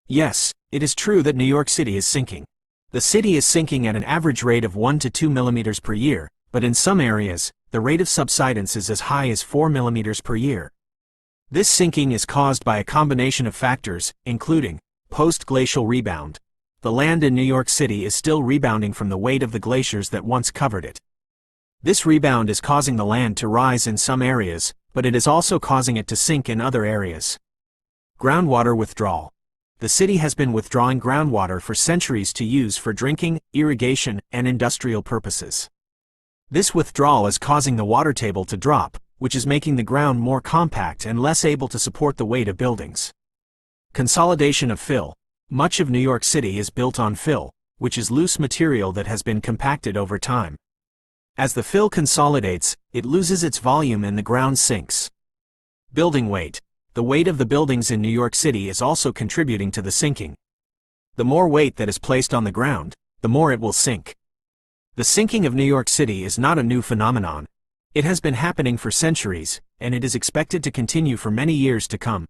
Yes, it is true that New York City is sinking. The city is sinking at an average rate of 1 to 2 millimeters per year, but in some areas, the rate of subsidence is as high as 4 millimeters per year. This sinking is caused by a combination of factors, including post-glacial rebound. The land in New York City is still rebounding from the weight of the glaciers that once covered it. This rebound is causing the land to rise in some areas, but it is also causing it to sink in other areas. Groundwater withdrawal. The city has been withdrawing groundwater for centuries to use for drinking, irrigation, and industrial purposes. This withdrawal is causing the water table to drop, which is making the ground more compact and less able to support the weight of buildings. Consolidation of fill. Much of New York City is built on fill, which is loose material that has been compacted over time. As the fill consolidates, it loses its volume and the ground sinks. Building weight. The weight of the buildings in New York City is also contributing to the sinking. The more weight that is placed on the ground, the more it will sink. The sinking of New York City is not a new phenomenon. It has been happening for centuries, and it is expected to continue for many years to come.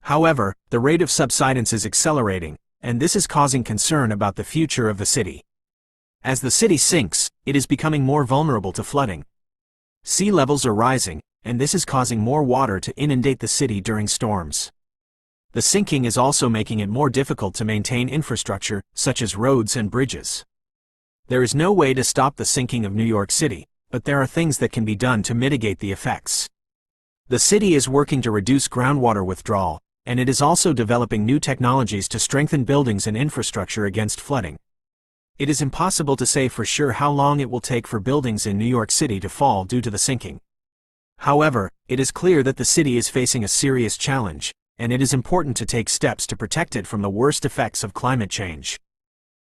However, the rate of subsidence is accelerating, and this is causing concern about the future of the city. As the city sinks, it is becoming more vulnerable to flooding. Sea levels are rising, and this is causing more water to inundate the city during storms. The sinking is also making it more difficult to maintain infrastructure, such as roads and bridges. There is no way to stop the sinking of New York City, but there are things that can be done to mitigate the effects. The city is working to reduce groundwater withdrawal, and it is also developing new technologies to strengthen buildings and infrastructure against flooding. It is impossible to say for sure how long it will take for buildings in New York City to fall due to the sinking. However, it is clear that the city is facing a serious challenge, and it is important to take steps to protect it from the worst effects of climate change.